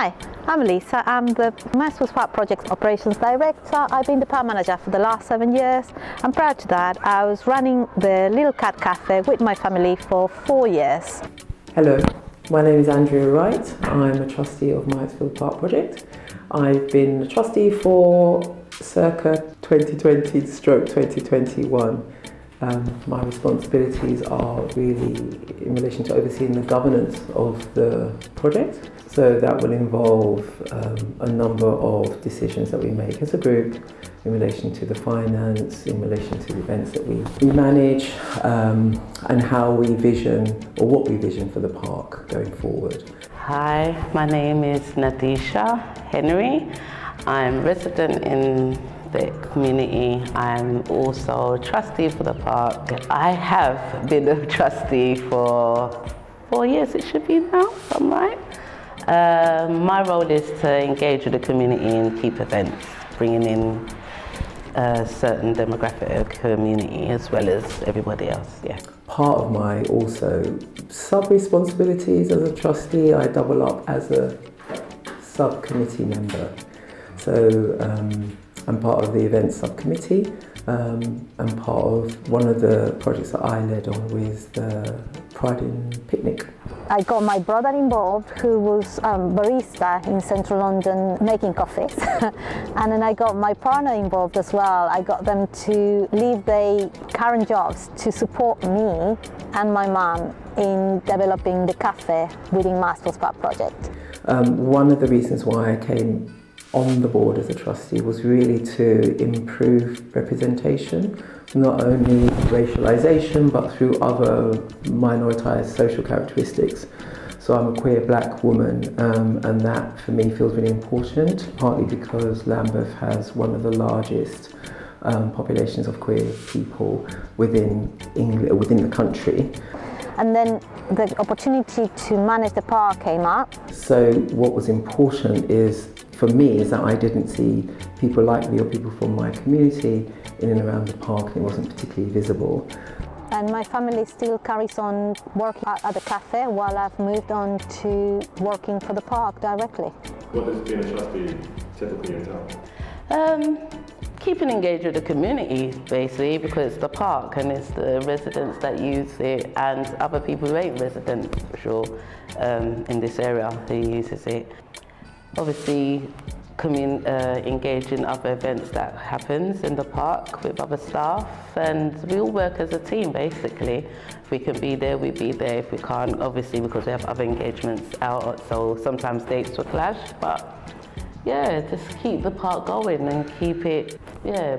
Hi, I'm Lisa. I'm the Master's Park Project Operations Director. I've been the park manager for the last 7 years, and prior to that I was running the Little Cat Cafe with my family for 4 years. Hello, my name is Andrea Wright. I'm a trustee of Mansfield Park Project. I've been a trustee for circa 2020-2021. My responsibilities are really in relation to overseeing the governance of the project. So that will involve a number of decisions that we make as a group in relation to the finance, in relation to the events that we manage, and how we vision, or what we vision for the park going forward. Hi, my name is Nadisha Henry. I'm resident in the community. I'm also a trustee for the park. I have been a trustee for 4 years, it should be now, if I'm right. My role is to engage with the community and keep events, bringing in a certain demographic of community as well as everybody else, yeah. Part of my also sub-responsibilities as a trustee, I double up as a subcommittee member. So I'm part of the events subcommittee, and part of one of the projects that I led on with the Pride in Picnic. I got my brother involved, who was barista in central London making coffees. And then I got my partner involved as well. I got them to leave their current jobs to support me and my mum in developing the cafe within Master's Park Project. One of the reasons why I came on the board as a trustee was really to improve representation, not only racialisation but through other minoritized social characteristics. So I'm a queer black woman, and that for me feels really important, partly because Lambeth has one of the largest populations of queer people within England, within the country. And then the opportunity to manage the park came up. So what was important is, for me, is that I didn't see people like me or people from my community in and around the park, and it wasn't particularly visible. And my family still carries on working at the cafe while I've moved on to working for the park directly. What does being a trustee typically entail? Keeping engaged with the community, basically, because it's the park and it's the residents that use it and other people who ain't residents, for sure, in this area who uses it. Obviously, engage in other events that happens in the park with other staff, and we all work as a team, basically. If we can be there, we be there. If we can't, obviously, because we have other engagements out, so sometimes dates will clash, but yeah, just keep the park going and keep it,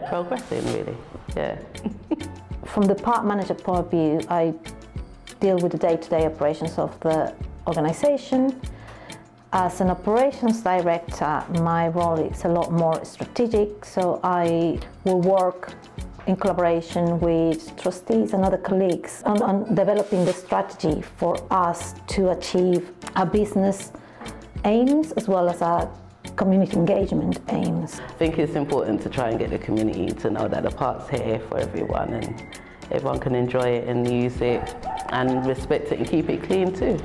progressing, really, yeah. From the park manager point of view, I deal with the day-to-day operations of the organisation. As an operations director, my role is a lot more strategic, so I will work in collaboration with trustees and other colleagues on developing the strategy for us to achieve our business aims as well as our community engagement aims. I think it's important to try and get the community to know that the park's here for everyone and everyone can enjoy it and use it and respect it and keep it clean too.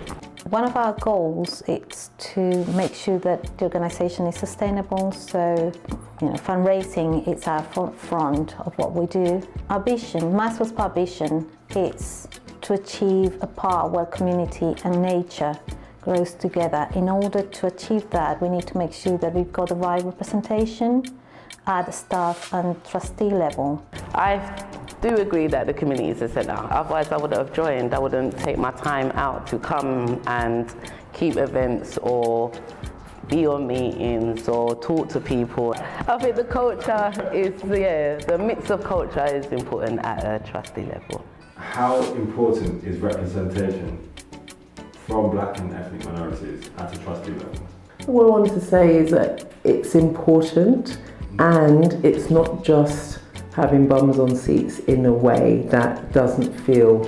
One of our goals is to make sure that the organisation is sustainable, so fundraising is our forefront of what we do. Our vision, Master's Park vision, is to achieve a park where community and nature grows together. In order to achieve that, we need to make sure that we've got the right representation at the staff and trustee level. I do agree that the community is the centre. Otherwise I wouldn't have joined. I wouldn't take my time out to come and keep events or be on meetings or talk to people. I think the culture is, the mix of culture is important at a trustee level. How important is representation from black and ethnic minorities at a trustee level? What I wanted to say is that it's important, and it's not just having bums on seats in a way that doesn't feel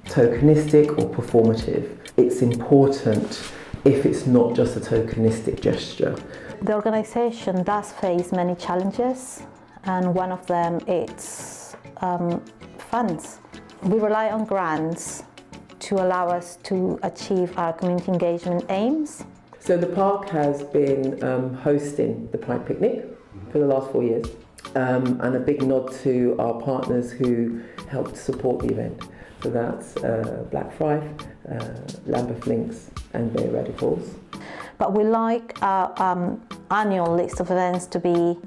tokenistic or performative. It's important if it's not just a tokenistic gesture. The organisation does face many challenges, and one of them is funds. We rely on grants to allow us to achieve our community engagement aims. So the park has been hosting the Pride Picnic for the last 4 years, and a big nod to our partners who helped support the event. So that's Black Frife, Lambeth Links and Bay Radicals. But we like our annual list of events to be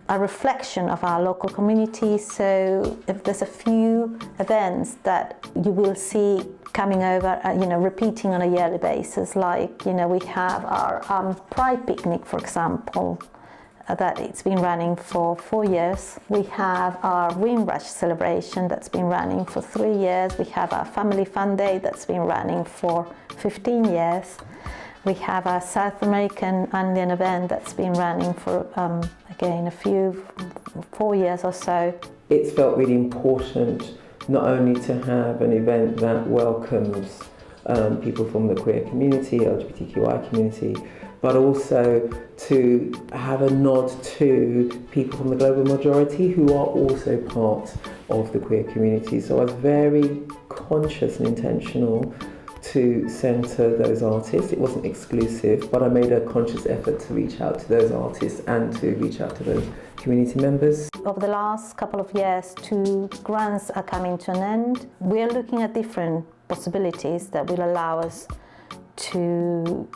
a reflection of our local community. So if there's a few events that you will see coming over, repeating on a yearly basis, like, we have our Pride Picnic, for example, that it's been running for 4 years. We have our Windrush celebration that's been running for 3 years. We have our Family Fun Day that's been running for 15 years. We have our South American Andean event that's been running for, again, 4 years or so. It's felt really important not only to have an event that welcomes people from the queer community, LGBTQI community, but also to have a nod to people from the global majority who are also part of the queer community. So I was very conscious and intentional to centre those artists. It wasn't exclusive, but I made a conscious effort to reach out to those artists and to reach out to those community members. Over the last couple of years, 2 grants are coming to an end. We're looking at different possibilities that will allow us to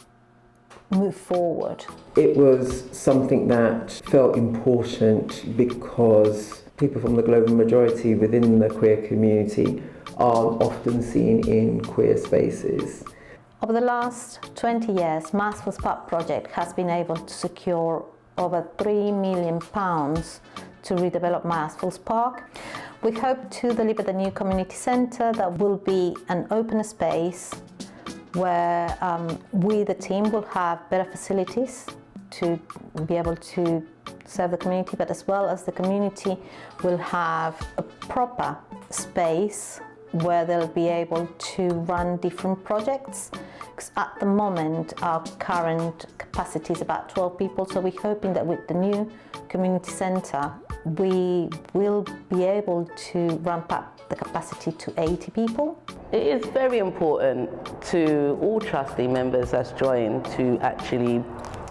move forward. It was something that felt important because people from the global majority within the queer community are often seen in queer spaces. Over the last 20 years, Marsfield's Park project has been able to secure over £3 million to redevelop Marsfield's Park. We hope to deliver the new community centre that will be an open space where we, the team, will have better facilities to be able to serve the community, but as well as the community will have a proper space where they'll be able to run different projects. Because at the moment, our current capacity is about 12 people, so we're hoping that with the new community centre, we will be able to ramp up the capacity to 80 people. It is very important to all trustee members that's joined to actually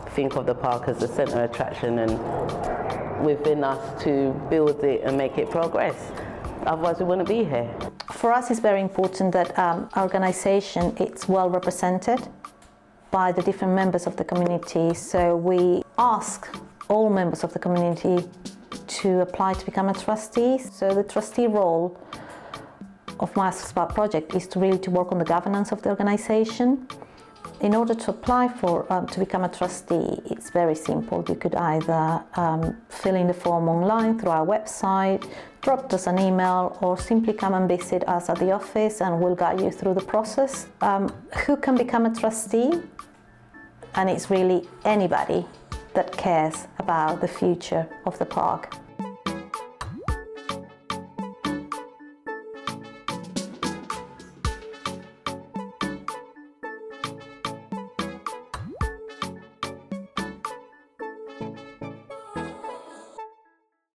think of the park as a centre attraction and within us to build it and make it progress. Otherwise we wouldn't be here. For us, it's very important that our organisation is well represented by the different members of the community. So we ask all members of the community to apply to become a trustee. So the trustee role of Marsfield's Park project is to work on the governance of the organisation. In order to apply for to become a trustee, it's very simple. You could either fill in the form online through our website, drop us an email, or simply come and visit us at the office and we'll guide you through the process. Who can become a trustee? And it's really anybody that cares about the future of the park.